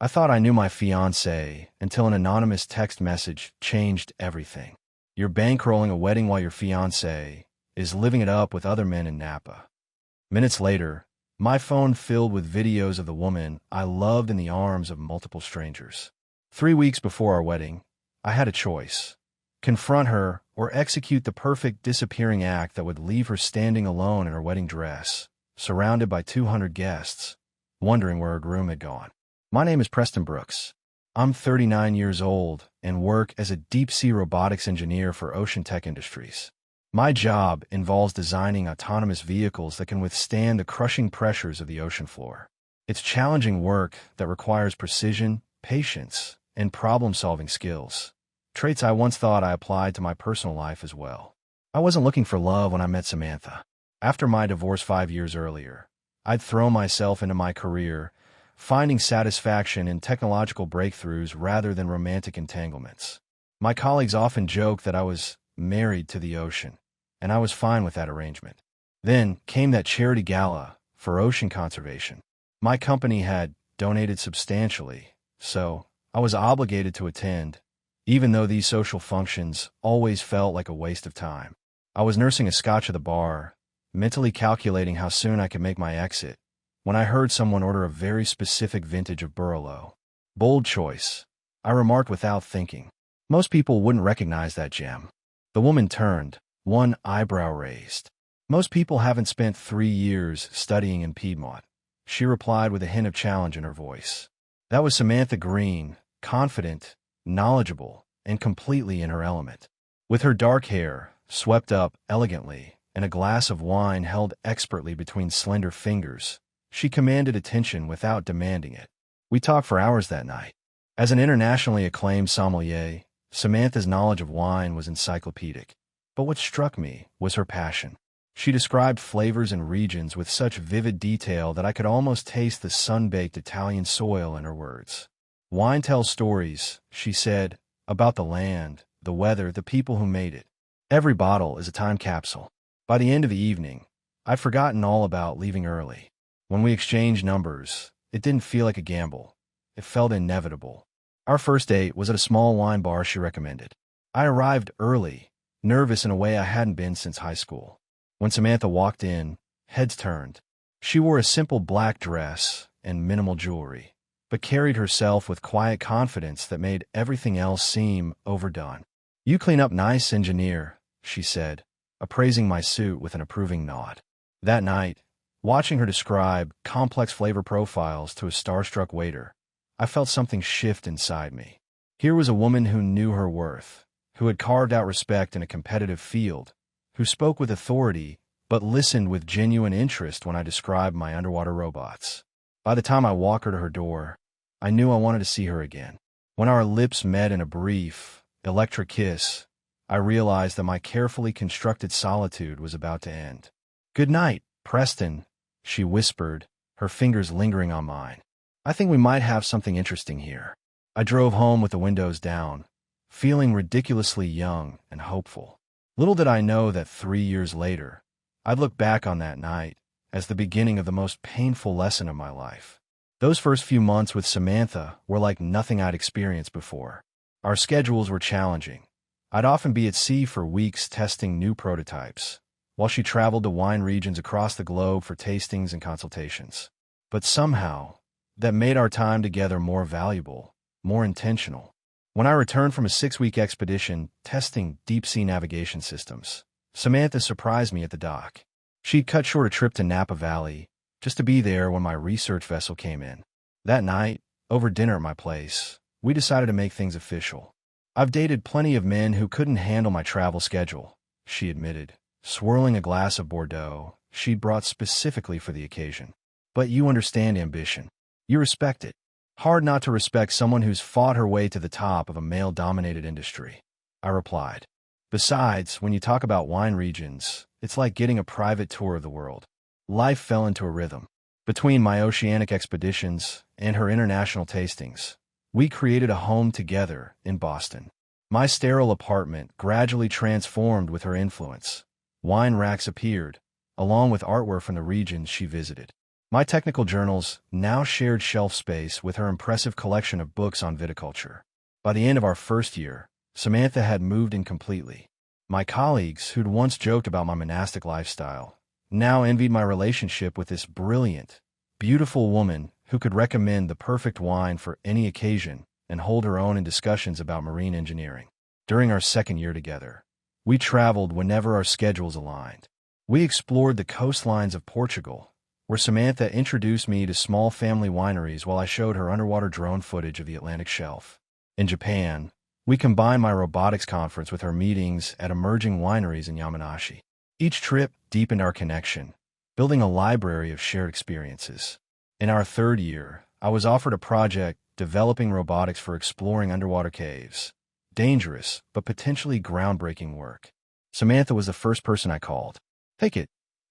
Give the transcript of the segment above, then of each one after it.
I thought I knew my fiancée until an anonymous text message changed everything. You're bankrolling a wedding while your fiancé is living it up with other men in Napa. Minutes later, my phone filled with videos of the woman I loved in the arms of multiple strangers. 3 weeks before our wedding, I had a choice: confront her or execute the perfect disappearing act that would leave her standing alone in her wedding dress, surrounded by 200 guests, wondering where her groom had gone. My name is Preston Brooks. I'm 39 years old and work as a deep-sea robotics engineer for Ocean Tech Industries. My job involves designing autonomous vehicles that can withstand the crushing pressures of the ocean floor. It's challenging work that requires precision, patience, and problem-solving skills, traits I once thought I applied to my personal life as well. I wasn't looking for love when I met Samantha. After my divorce 5 years earlier, I'd thrown myself into my career, finding satisfaction in technological breakthroughs rather than romantic entanglements. My colleagues often joke that I was married to the ocean, and I was fine with that arrangement. Then came that charity gala for ocean conservation. My company had donated substantially, so I was obligated to attend, even though these social functions always felt like a waste of time. I was nursing a scotch at the bar, mentally calculating how soon I could make my exit, when I heard someone order a very specific vintage of Burlow. Bold choice, I remarked without thinking. Most people wouldn't recognize that gem. The woman turned, one eyebrow raised. Most people haven't spent 3 years studying in Piedmont, she replied with a hint of challenge in her voice. That was Samantha Green, confident, knowledgeable, and completely in her element. With her dark hair swept up elegantly and a glass of wine held expertly between slender fingers, she commanded attention without demanding it. We talked for hours that night. As an internationally acclaimed sommelier, Samantha's knowledge of wine was encyclopedic. But what struck me was her passion. She described flavors and regions with such vivid detail that I could almost taste the sun-baked Italian soil in her words. Wine tells stories, she said, about the land, the weather, the people who made it. Every bottle is a time capsule. By the end of the evening, I'd forgotten all about leaving early. When we exchanged numbers, it didn't feel like a gamble. It felt inevitable. Our first date was at a small wine bar she recommended. I arrived early, nervous in a way I hadn't been since high school. When Samantha walked in, heads turned. She wore a simple black dress and minimal jewelry, but carried herself with quiet confidence that made everything else seem overdone. "You clean up nice, engineer," she said, appraising my suit with an approving nod. That night, watching her describe complex flavor profiles to a starstruck waiter, I felt something shift inside me. Here was a woman who knew her worth, who had carved out respect in a competitive field, who spoke with authority but listened with genuine interest when I described my underwater robots. By the time I walked her to her door, I knew I wanted to see her again. When our lips met in a brief, electric kiss, I realized that my carefully constructed solitude was about to end. "Good night, Preston," she whispered, her fingers lingering on mine. "I think we might have something interesting here." I drove home with the windows down, feeling ridiculously young and hopeful. Little did I know that 3 years later, I'd look back on that night as the beginning of the most painful lesson of my life. Those first few months with Samantha were like nothing I'd experienced before. Our schedules were challenging. I'd often be at sea for weeks testing new prototypes, while she traveled to wine regions across the globe for tastings and consultations. But somehow, that made our time together more valuable, more intentional. When I returned from a 6-week expedition testing deep-sea navigation systems, Samantha surprised me at the dock. She'd cut short a trip to Napa Valley just to be there when my research vessel came in. That night, over dinner at my place, we decided to make things official. "I've dated plenty of men who couldn't handle my travel schedule," she admitted, swirling a glass of Bordeaux she'd brought specifically for the occasion. "But you understand ambition. You respect it. Hard not to respect someone who's fought her way to the top of a male-dominated industry," I replied. "Besides, when you talk about wine regions, it's like getting a private tour of the world." Life fell into a rhythm. Between my oceanic expeditions and her international tastings, we created a home together in Boston. My sterile apartment gradually transformed with her influence. Wine racks appeared, along with artwork from the regions she visited. My technical journals now shared shelf space with her impressive collection of books on viticulture. By the end of our first year, Samantha had moved in completely. My colleagues, who'd once joked about my monastic lifestyle, now envied my relationship with this brilliant, beautiful woman who could recommend the perfect wine for any occasion and hold her own in discussions about marine engineering. During our second year together, we traveled whenever our schedules aligned. We explored the coastlines of Portugal, where Samantha introduced me to small family wineries while I showed her underwater drone footage of the Atlantic shelf. In Japan, we combined my robotics conference with her meetings at emerging wineries in Yamanashi. Each trip deepened our connection, building a library of shared experiences. In our third year, I was offered a project developing robotics for exploring underwater caves. Dangerous, but potentially groundbreaking work. Samantha was the first person I called. "Take it,"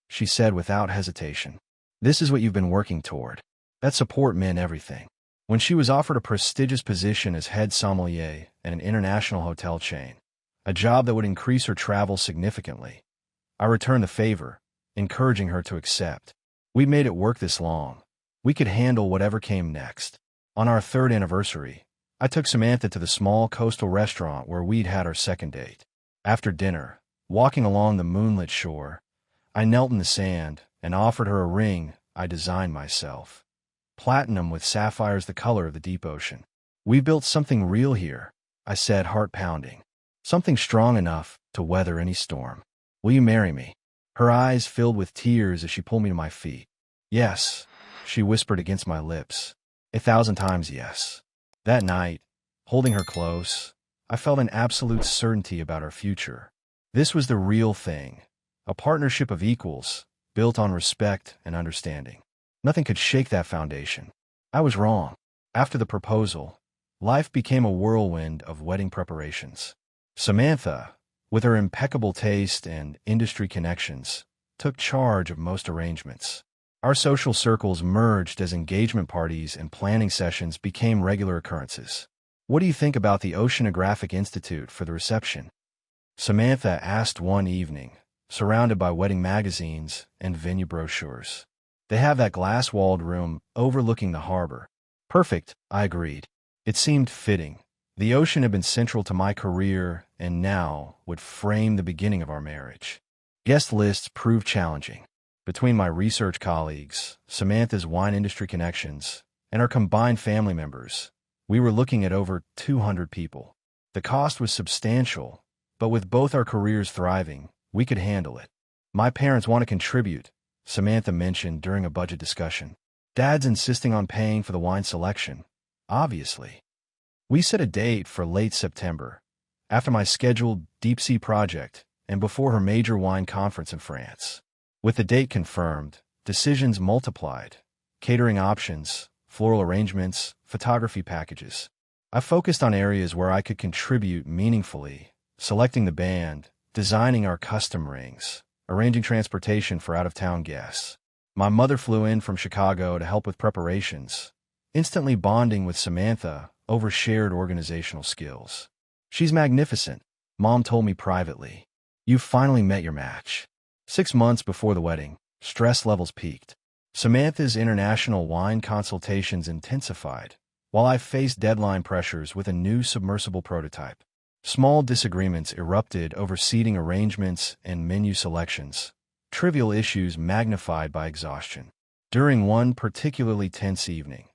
she said without hesitation. "This is what you've been working toward." That support meant everything. When she was offered a prestigious position as head sommelier at an international hotel chain, a job that would increase her travel significantly, I returned the favor, encouraging her to accept. We made it work this long. We could handle whatever came next. On our third anniversary, I took Samantha to the small coastal restaurant where we'd had our second date. After dinner, walking along the moonlit shore, I knelt in the sand and offered her a ring I designed myself. Platinum with sapphires the color of the deep ocean. "We've built something real here," I said, heart pounding. "Something strong enough to weather any storm. Will you marry me?" Her eyes filled with tears as she pulled me to my feet. "Yes," she whispered against my lips. 1,000 times yes. That night, holding her close, I felt an absolute certainty about our future. This was the real thing, a partnership of equals, built on respect and understanding. Nothing could shake that foundation. I was wrong. After the proposal, life became a whirlwind of wedding preparations. Samantha, with her impeccable taste and industry connections, took charge of most arrangements. Our social circles merged as engagement parties and planning sessions became regular occurrences. "What do you think about the Oceanographic Institute for the reception?" Samantha asked one evening, surrounded by wedding magazines and venue brochures. "They have that glass-walled room overlooking the harbor." "Perfect," I agreed. It seemed fitting. The ocean had been central to my career and now would frame the beginning of our marriage. Guest lists proved challenging. Between my research colleagues, Samantha's wine industry connections, and our combined family members, we were looking at over 200 people. The cost was substantial, but with both our careers thriving, we could handle it. "My parents want to contribute," Samantha mentioned during a budget discussion. "Dad's insisting on paying for the wine selection, obviously." We set a date for late September, after my scheduled deep-sea project and before her major wine conference in France. With the date confirmed, decisions multiplied: catering options, floral arrangements, photography packages. I focused on areas where I could contribute meaningfully, selecting the band, designing our custom rings, arranging transportation for out-of-town guests. My mother flew in from Chicago to help with preparations, instantly bonding with Samantha over shared organizational skills. "She's magnificent," Mom told me privately. "You've finally met your match." 6 months before the wedding, stress levels peaked. Samantha's international wine consultations intensified, while I faced deadline pressures with a new submersible prototype. Small disagreements erupted over seating arrangements and menu selections, trivial issues magnified by exhaustion. During one particularly tense evening,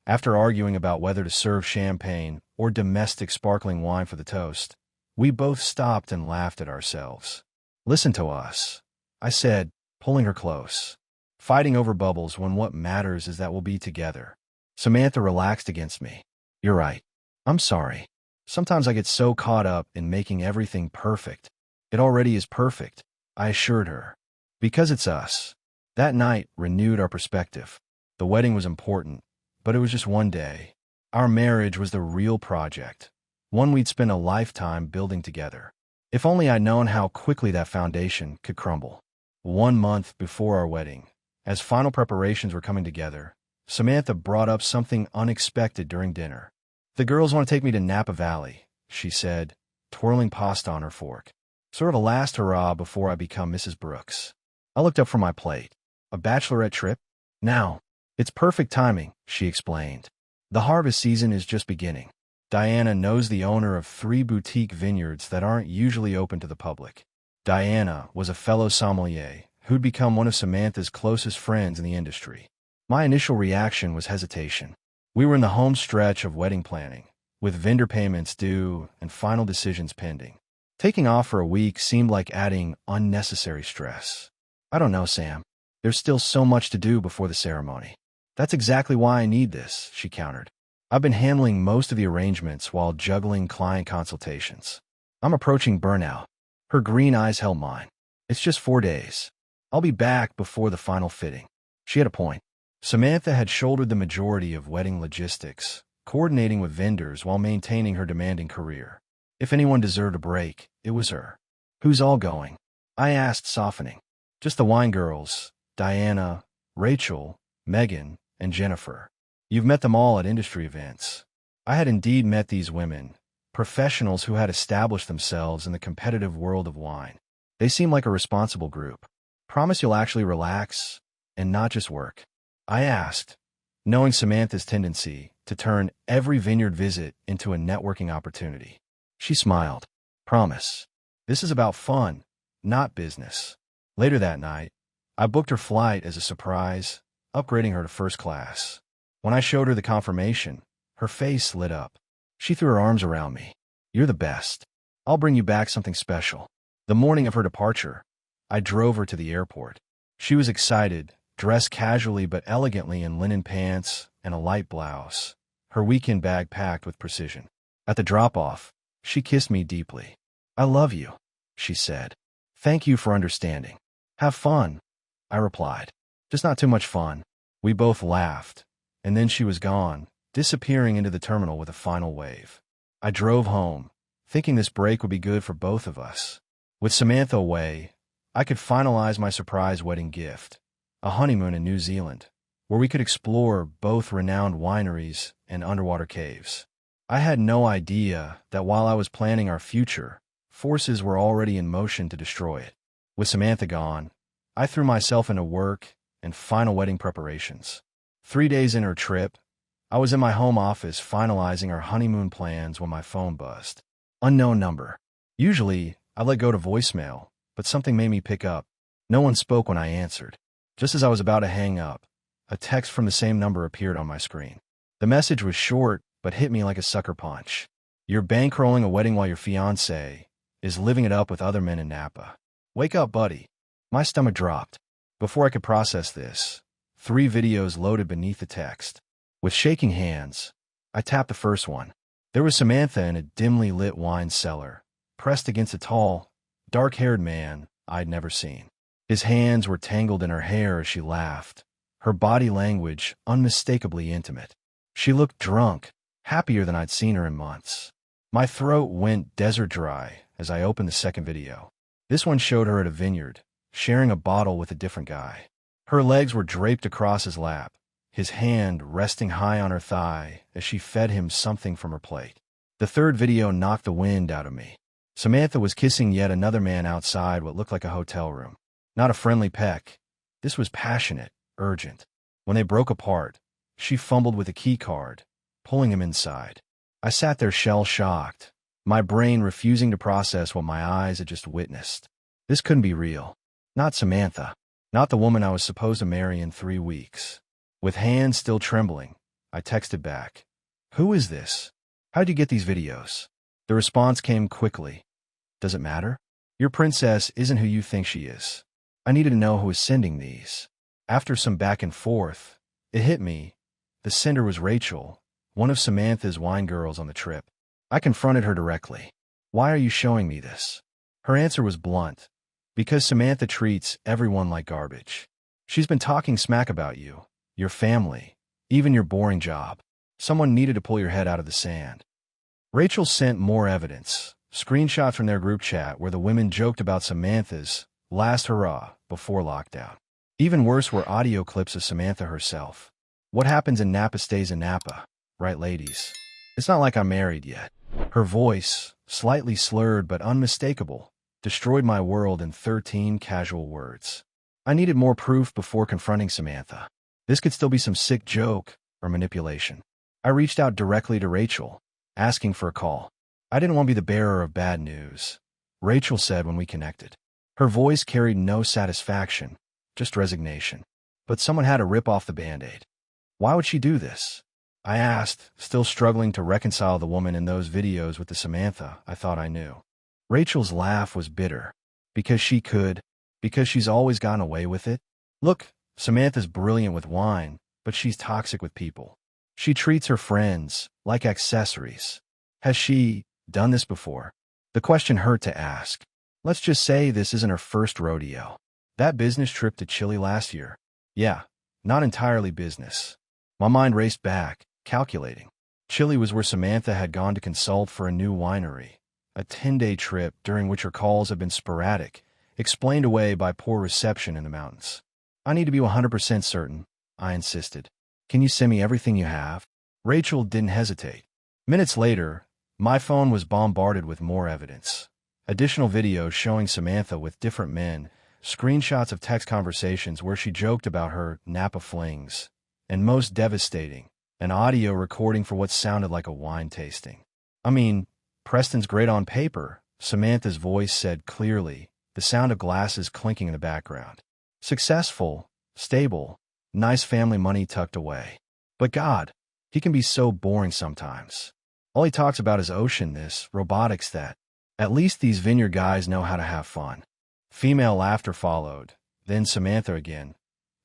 after arguing about whether to serve champagne or domestic sparkling wine for the toast, we both stopped and laughed at ourselves. "Listen to us," I said, pulling her close. "Fighting over bubbles when what matters is that we'll be together." Samantha relaxed against me. "You're right. I'm sorry. Sometimes I get so caught up in making everything perfect." "It already is perfect," I assured her. "Because it's us." That night renewed our perspective. The wedding was important, but it was just one day. Our marriage was the real project, one we'd spend a lifetime building together. If only I'd known how quickly that foundation could crumble. 1 month before our wedding, as final preparations were coming together, Samantha brought up something unexpected during dinner. "The girls want to take me to Napa Valley," she said, twirling pasta on her fork. "Sort of a last hurrah before I become Mrs. Brooks." I looked up from my plate. "A bachelorette trip?" Now, it's perfect timing, she explained. The harvest season is just beginning. Diana knows the owner of 3 boutique vineyards that aren't usually open to the public. Diana was a fellow sommelier who'd become one of Samantha's closest friends in the industry. My initial reaction was hesitation. We were in the home stretch of wedding planning, with vendor payments due and final decisions pending. Taking off for a week seemed like adding unnecessary stress. I don't know, Sam. There's still so much to do before the ceremony. That's exactly why I need this, she countered. I've been handling most of the arrangements while juggling client consultations. I'm approaching burnout. Her green eyes held mine. It's just 4 days. I'll be back before the final fitting. She had a point. Samantha had shouldered the majority of wedding logistics, coordinating with vendors while maintaining her demanding career. If anyone deserved a break, it was her. Who's all going? I asked, softening. Just the wine girls, Diana, Rachel, Megan, and Jennifer. You've met them all at industry events. I had indeed met these women, professionals who had established themselves in the competitive world of wine. They seem like a responsible group. Promise you'll actually relax and not just work? I asked, knowing Samantha's tendency to turn every vineyard visit into a networking opportunity. She smiled. Promise. This is about fun, not business. Later that night, I booked her flight as a surprise, upgrading her to first class. When I showed her the confirmation, her face lit up. She threw her arms around me. You're the best. I'll bring you back something special. The morning of her departure, I drove her to the airport. She was excited, dressed casually but elegantly in linen pants and a light blouse, her weekend bag packed with precision. At the drop-off, she kissed me deeply. I love you, she said. Thank you for understanding. Have fun, I replied. Just not too much fun. We both laughed, and then she was gone, disappearing into the terminal with a final wave. I drove home, thinking this break would be good for both of us. With Samantha away, I could finalize my surprise wedding gift, a honeymoon in New Zealand, where we could explore both renowned wineries and underwater caves. I had no idea that while I was planning our future, forces were already in motion to destroy it. With Samantha gone, I threw myself into work and final wedding preparations. 3 days in her trip, I was in my home office finalizing our honeymoon plans when my phone buzzed. Unknown number. Usually, I let go to voicemail, but something made me pick up. No one spoke when I answered. Just as I was about to hang up, a text from the same number appeared on my screen. The message was short, but hit me like a sucker punch. You're bankrolling a wedding while your fiancé is living it up with other men in Napa. Wake up, buddy. My stomach dropped. Before I could process this, 3 videos loaded beneath the text. With shaking hands, I tapped the first one. There was Samantha in a dimly lit wine cellar, pressed against a tall, dark-haired man I'd never seen. His hands were tangled in her hair as she laughed, her body language unmistakably intimate. She looked drunk, happier than I'd seen her in months. My throat went desert dry as I opened the second video. This one showed her at a vineyard, sharing a bottle with a different guy. Her legs were draped across his lap, his hand resting high on her thigh as she fed him something from her plate. The third video knocked the wind out of me. Samantha was kissing yet another man outside what looked like a hotel room. Not a friendly peck. This was passionate, urgent. When they broke apart, she fumbled with a key card, pulling him inside. I sat there shell-shocked, my brain refusing to process what my eyes had just witnessed. This couldn't be real. Not Samantha. Not the woman I was supposed to marry in 3 weeks. With hands still trembling, I texted back. Who is this? How'd you get these videos? The response came quickly. Does it matter? Your princess isn't who you think she is. I needed to know who was sending these. After some back and forth, it hit me. The sender was Rachel, one of Samantha's wine girls on the trip. I confronted her directly. Why are you showing me this? Her answer was blunt. Because Samantha treats everyone like garbage. She's been talking smack about you, your family, even your boring job. Someone needed to pull your head out of the sand. Rachel sent more evidence, screenshots from their group chat where the women joked about Samantha's last hurrah before lockdown. Even worse were audio clips of Samantha herself. What happens in Napa stays in Napa, right, ladies? It's not like I'm married yet. Her voice, slightly slurred but unmistakable, destroyed my world in 13 casual words. I needed more proof before confronting Samantha. This could still be some sick joke or manipulation. I reached out directly to Rachel, asking for a call. I didn't want to be the bearer of bad news, Rachel said when we connected. Her voice carried no satisfaction, just resignation. But someone had to rip off the Band-Aid. Why would she do this? I asked, still struggling to reconcile the woman in those videos with the Samantha I thought I knew. Rachel's laugh was bitter. Because she could. Because she's always gotten away with it. Look, Samantha's brilliant with wine, but she's toxic with people. She treats her friends like accessories. Has she done this before? The question hurt to ask. Let's just say this isn't her first rodeo. That business trip to Chile last year. Yeah, not entirely business. My mind raced back, calculating. Chile was where Samantha had gone to consult for a new winery. A 10-day trip during which her calls had been sporadic, explained away by poor reception in the mountains. I need to be 100% certain, I insisted. Can you send me everything you have? Rachel didn't hesitate. Minutes later, my phone was bombarded with more evidence. Additional videos showing Samantha with different men, screenshots of text conversations where she joked about her Napa flings, and most devastating, an audio recording for what sounded like a wine tasting. I mean, Preston's great on paper, Samantha's voice said clearly, the sound of glasses clinking in the background. Successful, stable, nice family money tucked away. But God, he can be so boring sometimes. All he talks about is ocean this, robotics that. At least these vineyard guys know how to have fun. Female laughter followed, then Samantha again.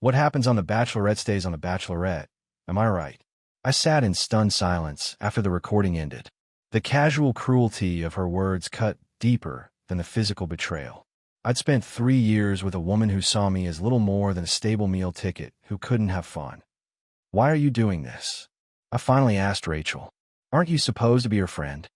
What happens on The Bachelorette stays on The Bachelorette, am I right? I sat in stunned silence after the recording ended. The casual cruelty of her words cut deeper than the physical betrayal. I'd spent 3 years with a woman who saw me as little more than a stable meal ticket who couldn't have fun. Why are you doing this? I finally asked Rachel. Aren't you supposed to be her friend?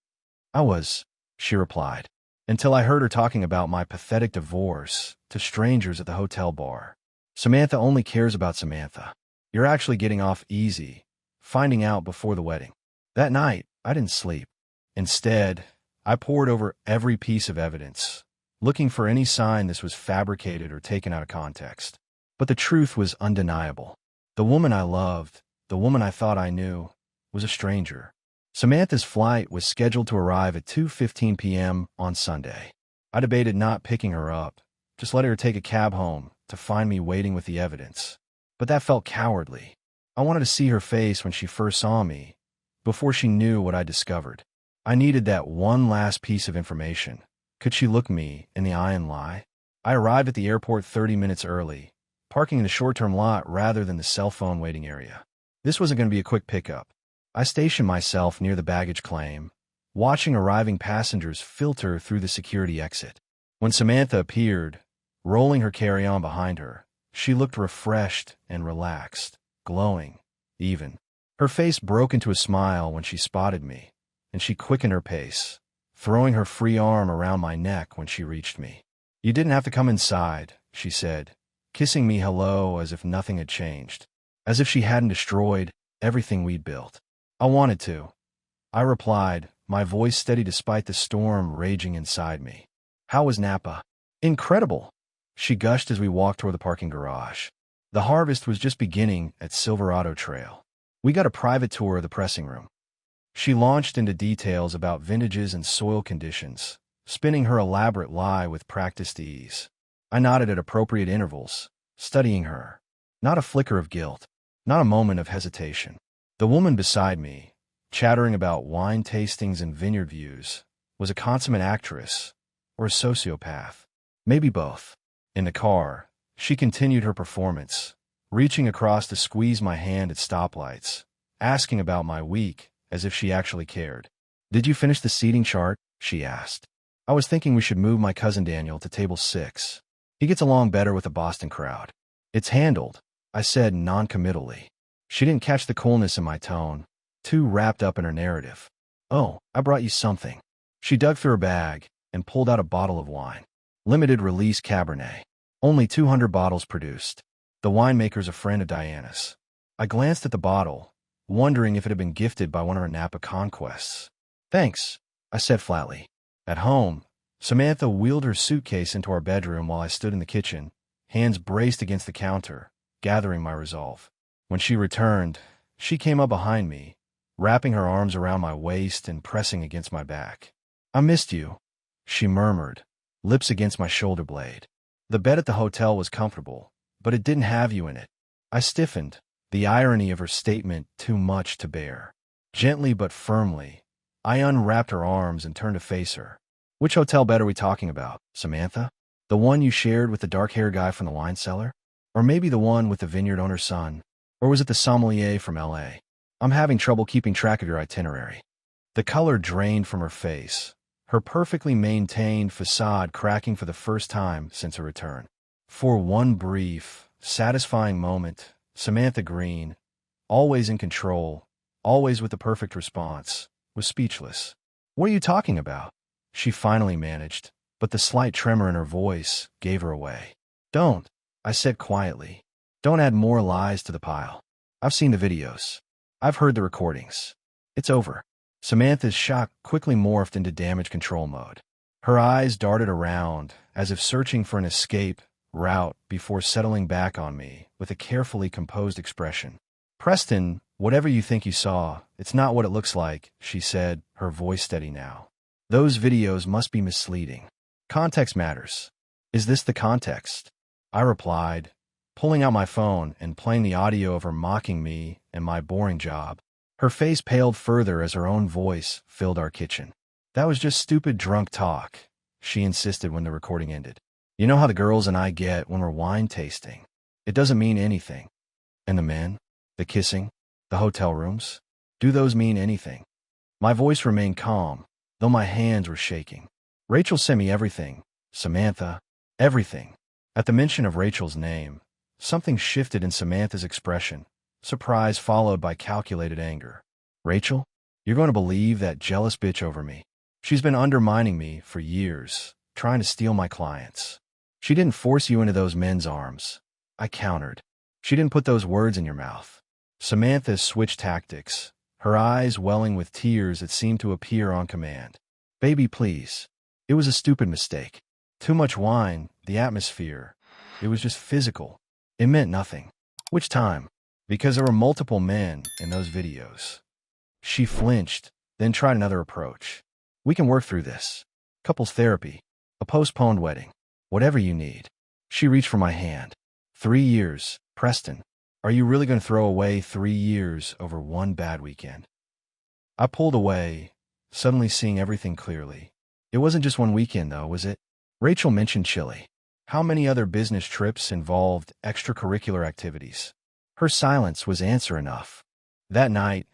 I was, she replied, until I heard her talking about my pathetic divorce to strangers at the hotel bar. Samantha only cares about Samantha. You're actually getting off easy, finding out before the wedding. That night, I didn't sleep. Instead, I pored over every piece of evidence, looking for any sign this was fabricated or taken out of context. But the truth was undeniable. The woman I loved, the woman I thought I knew, was a stranger. Samantha's flight was scheduled to arrive at 2:15 p.m. on Sunday. I debated not picking her up, just letting her take a cab home to find me waiting with the evidence. But that felt cowardly. I wanted to see her face when she first saw me, before she knew what I discovered. I needed that one last piece of information. Could she look me in the eye and lie? I arrived at the airport 30 minutes early, parking in the short-term lot rather than the cell phone waiting area. This wasn't going to be a quick pickup. I stationed myself near the baggage claim, watching arriving passengers filter through the security exit. When Samantha appeared, rolling her carry-on behind her, she looked refreshed and relaxed, glowing, even. Her face broke into a smile when she spotted me, and she quickened her pace, throwing her free arm around my neck when she reached me. You didn't have to come inside, she said, kissing me hello as if nothing had changed, as if she hadn't destroyed everything we'd built. I wanted to, I replied, my voice steady despite the storm raging inside me. How was Napa? Incredible, she gushed as we walked toward the parking garage. The harvest was just beginning at Silverado Trail. We got a private tour of the pressing room. She launched into details about vintages and soil conditions, spinning her elaborate lie with practiced ease. I nodded at appropriate intervals, studying her. Not a flicker of guilt, not a moment of hesitation. The woman beside me, chattering about wine tastings and vineyard views, was a consummate actress or a sociopath. Maybe both. In the car, she continued her performance, reaching across to squeeze my hand at stoplights, asking about my week as if she actually cared. Did you finish the seating chart? She asked. I was thinking we should move my cousin Daniel to table 6. He gets along better with the Boston crowd. It's handled, I said non-committally. She didn't catch the coolness in my tone, too wrapped up in her narrative. Oh, I brought you something. She dug through her bag and pulled out a bottle of wine. Limited release Cabernet. Only 200 bottles produced. The winemaker's a friend of Diana's. I glanced at the bottle, wondering if it had been gifted by one of her Napa conquests. Thanks, I said flatly. At home, Samantha wheeled her suitcase into our bedroom while I stood in the kitchen, hands braced against the counter, gathering my resolve. When she returned, she came up behind me, wrapping her arms around my waist and pressing against my back. "I missed you," she murmured, lips against my shoulder blade. The bed at the hotel was comfortable, but it didn't have you in it. I stiffened, the irony of her statement too much to bear. Gently but firmly, I unwrapped her arms and turned to face her. "Which hotel bed are we talking about, Samantha? The one you shared with the dark-haired guy from the wine cellar? Or maybe the one with the vineyard owner's son? Or was it the sommelier from L.A.? I'm having trouble keeping track of your itinerary." The color drained from her face, her perfectly maintained facade cracking for the first time since her return. For one brief, satisfying moment, Samantha Green, always in control, always with the perfect response, was speechless. "What are you talking about?" she finally managed, but the slight tremor in her voice gave her away. "Don't," I said quietly. "Don't add more lies to the pile. I've seen the videos. I've heard the recordings. It's over." Samantha's shock quickly morphed into damage control mode. Her eyes darted around, as if searching for an escape route before settling back on me with a carefully composed expression. "Preston, whatever you think you saw, it's not what it looks like," she said, her voice steady now. "Those videos must be misleading. Context matters." "Is this the context?" I replied, pulling out my phone and playing the audio of her mocking me and my boring job. Her face paled further as her own voice filled our kitchen. "That was just stupid drunk talk," she insisted when the recording ended. "You know how the girls and I get when we're wine tasting. It doesn't mean anything." "And the men? The kissing? The hotel rooms? Do those mean anything?" My voice remained calm, though my hands were shaking. "Rachel sent me everything, Samantha. Everything." At the mention of Rachel's name, something shifted in Samantha's expression, surprise followed by calculated anger. "Rachel? You're going to believe that jealous bitch over me. She's been undermining me for years, trying to steal my clients. She didn't force you into those men's arms," I countered. "She didn't put those words in your mouth." Samantha switched tactics, her eyes welling with tears that seemed to appear on command. "Baby, please. It was a stupid mistake. Too much wine, the atmosphere. It was just physical. It meant nothing." "Which time?" "Because there were multiple men in those videos." She flinched, then tried another approach. "We can work through this. Couples therapy. A postponed wedding. Whatever you need." She reached for my hand. 3 years, Preston. Are you really going to throw away 3 years over one bad weekend? I pulled away, suddenly seeing everything clearly. It wasn't just one weekend, though, was it? Rachel mentioned Chile. How many other business trips involved extracurricular activities? Her silence was answer enough. That night,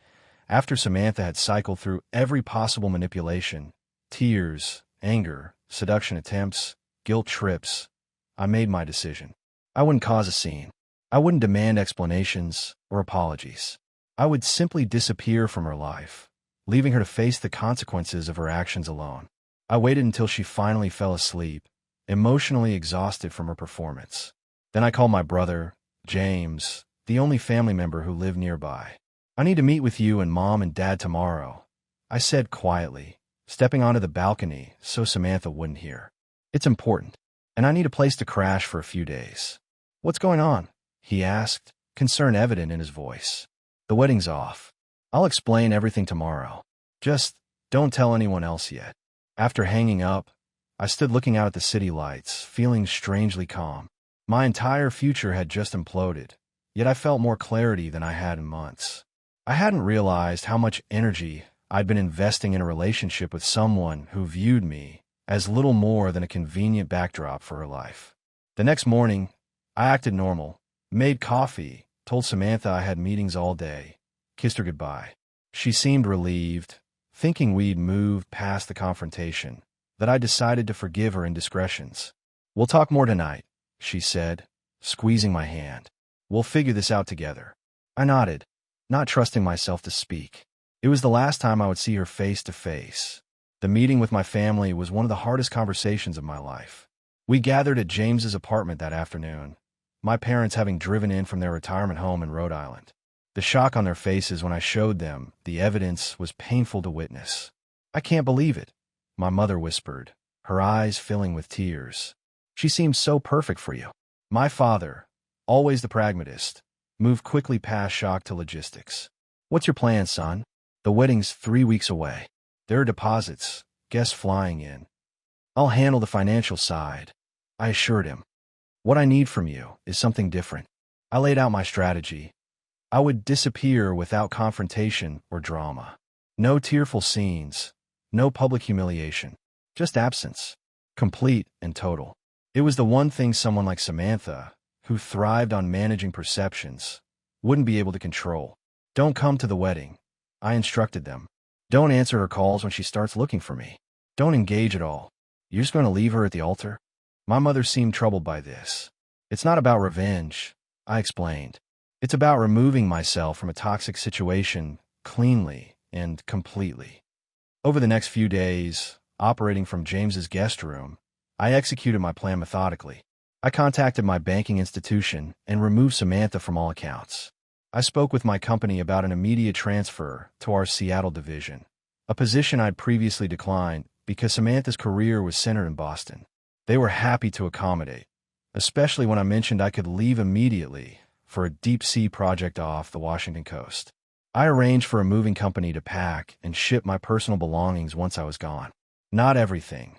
after Samantha had cycled through every possible manipulation, tears, anger, seduction attempts, guilt trips, I made my decision. I wouldn't cause a scene. I wouldn't demand explanations or apologies. I would simply disappear from her life, leaving her to face the consequences of her actions alone. I waited until she finally fell asleep, emotionally exhausted from her performance. Then I called my brother, James, the only family member who lived nearby. "I need to meet with you and Mom and Dad tomorrow," I said quietly, stepping onto the balcony so Samantha wouldn't hear. "It's important, and I need a place to crash for a few days." "What's going on?" he asked, concern evident in his voice. "The wedding's off. I'll explain everything tomorrow. Just don't tell anyone else yet." After hanging up, I stood looking out at the city lights, feeling strangely calm. My entire future had just imploded, yet I felt more clarity than I had in months. I hadn't realized how much energy I'd been investing in a relationship with someone who viewed me as little more than a convenient backdrop for her life. The next morning, I acted normal, made coffee, told Samantha I had meetings all day, kissed her goodbye. She seemed relieved, thinking we'd moved past the confrontation, that I decided to forgive her indiscretions. "We'll talk more tonight," she said, squeezing my hand. "We'll figure this out together." I nodded, not trusting myself to speak. It was the last time I would see her face to face. The meeting with my family was one of the hardest conversations of my life. We gathered at James's apartment that afternoon, my parents having driven in from their retirement home in Rhode Island. The shock on their faces when I showed them the evidence was painful to witness. "I can't believe it," my mother whispered, her eyes filling with tears. "She seems so perfect for you." My father, always the pragmatist, Move quickly past shock to logistics. What's your plan, son? The wedding's 3 weeks away. There are deposits, guests flying in. I'll handle the financial side, I assured him. What I need from you is something different. I laid out my strategy. I would disappear without confrontation or drama. No tearful scenes, no public humiliation, just absence, complete and total. It was the one thing someone like Samantha, who thrived on managing perceptions, wouldn't be able to control. Don't come to the wedding, I instructed them. Don't answer her calls when she starts looking for me. Don't engage at all. You're just going to leave her at the altar? My mother seemed troubled by this. It's not about revenge, I explained. It's about removing myself from a toxic situation cleanly and completely. Over the next few days, operating from James's guest room, I executed my plan methodically. I contacted my banking institution and removed Samantha from all accounts. I spoke with my company about an immediate transfer to our Seattle division, a position I'd previously declined because Samantha's career was centered in Boston. They were happy to accommodate, especially when I mentioned I could leave immediately for a deep-sea project off the Washington coast. I arranged for a moving company to pack and ship my personal belongings once I was gone. Not everything,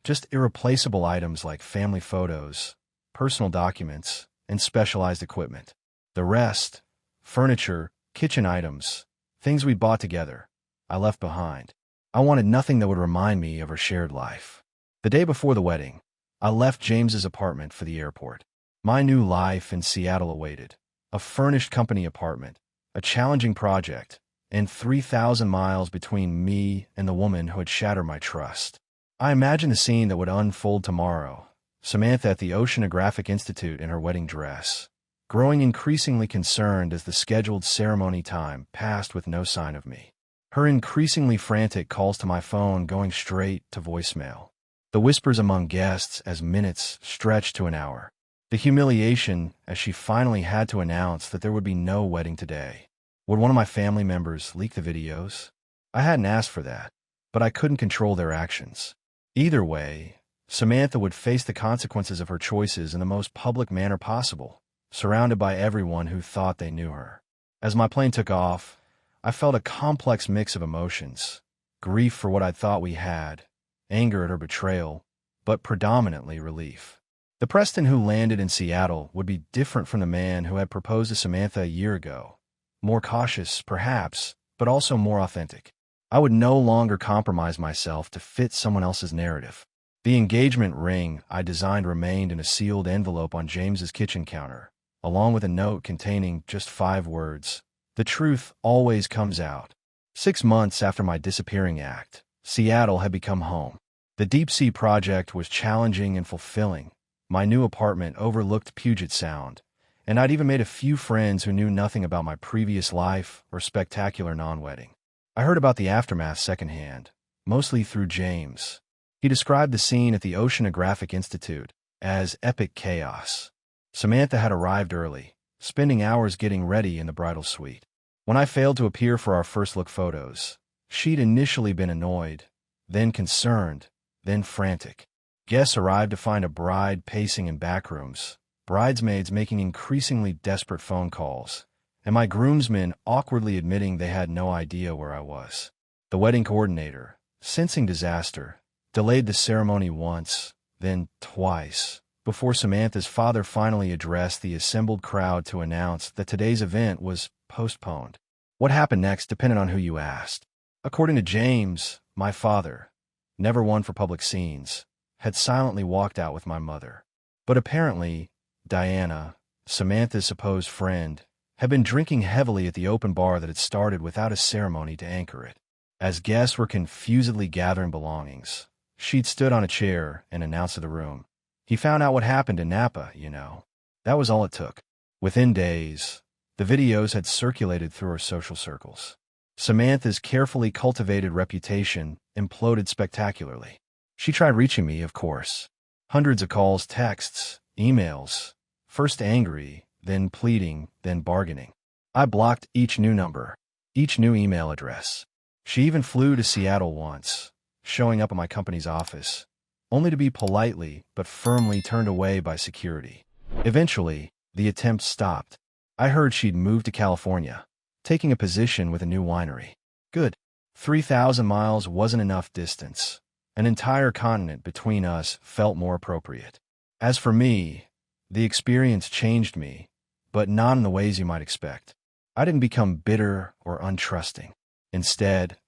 just irreplaceable items like family photos, personal documents, and specialized equipment. The rest, furniture, kitchen items, things we'd bought together, I left behind. I wanted nothing that would remind me of our shared life. The day before the wedding, I left James's apartment for the airport. My new life in Seattle awaited. A furnished company apartment, a challenging project, and 3,000 miles between me and the woman who had shattered my trust. I imagined the scene that would unfold tomorrow. Samantha at the Oceanographic Institute in her wedding dress, growing increasingly concerned as the scheduled ceremony time passed with no sign of me. Her increasingly frantic calls to my phone going straight to voicemail. The whispers among guests as minutes stretched to an hour. The humiliation as she finally had to announce that there would be no wedding today. Would one of my family members leak the videos? I hadn't asked for that, but I couldn't control their actions. Either way, Samantha would face the consequences of her choices in the most public manner possible, surrounded by everyone who thought they knew her. As my plane took off, I felt a complex mix of emotions, grief for what I thought we had, anger at her betrayal, but predominantly relief. The Preston who landed in Seattle would be different from the man who had proposed to Samantha a year ago. More cautious, perhaps, but also more authentic. I would no longer compromise myself to fit someone else's narrative. The engagement ring I designed remained in a sealed envelope on James's kitchen counter, along with a note containing just 5 words. The truth always comes out. 6 months after my disappearing act, Seattle had become home. The deep-sea project was challenging and fulfilling. My new apartment overlooked Puget Sound, and I'd even made a few friends who knew nothing about my previous life or spectacular non-wedding. I heard about the aftermath secondhand, mostly through James. He described the scene at the Oceanographic Institute as epic chaos. Samantha had arrived early, spending hours getting ready in the bridal suite. When I failed to appear for our first look photos, she'd initially been annoyed, then concerned, then frantic. Guests arrived to find a bride pacing in back rooms, bridesmaids making increasingly desperate phone calls, and my groomsmen awkwardly admitting they had no idea where I was. The wedding coordinator, sensing disaster, delayed the ceremony once, then twice, before Samantha's father finally addressed the assembled crowd to announce that today's event was postponed. What happened next depended on who you asked. According to James, my father, never one for public scenes, had silently walked out with my mother. But apparently, Diana, Samantha's supposed friend, had been drinking heavily at the open bar that had started without a ceremony to anchor it. As guests were confusedly gathering belongings, she'd stood on a chair and announced to the room, "He found out what happened in Napa, you know." That was all it took. Within days, the videos had circulated through her social circles. Samantha's carefully cultivated reputation imploded spectacularly. She tried reaching me, of course. Hundreds of calls, texts, emails, first angry, then pleading, then bargaining. I blocked each new number, each new email address. She even flew to Seattle once, showing up at my company's office, only to be politely but firmly turned away by security. Eventually, the attempt stopped. I heard she'd moved to California, taking a position with a new winery. Good. 3,000 miles wasn't enough distance. An entire continent between us felt more appropriate. As for me, the experience changed me, but not in the ways you might expect. I didn't become bitter or untrusting. Instead,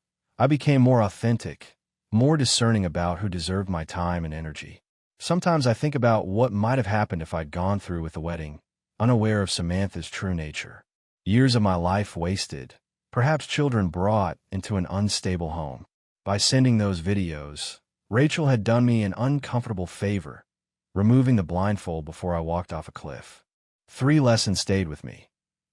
I became more authentic, more discerning about who deserved my time and energy. Sometimes I think about what might have happened if I'd gone through with the wedding, unaware of Samantha's true nature. Years of my life wasted, perhaps children brought into an unstable home. By sending those videos, Rachel had done me an uncomfortable favor, removing the blindfold before I walked off a cliff. 3 lessons stayed with me.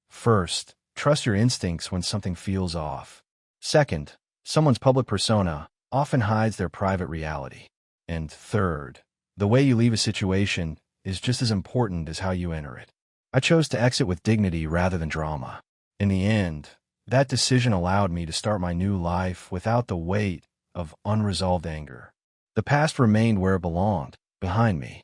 First, trust your instincts when something feels off. Second, someone's public persona often hides their private reality. And third, the way you leave a situation is just as important as how you enter it. I chose to exit with dignity rather than drama. In the end, that decision allowed me to start my new life without the weight of unresolved anger. The past remained where it belonged, behind me.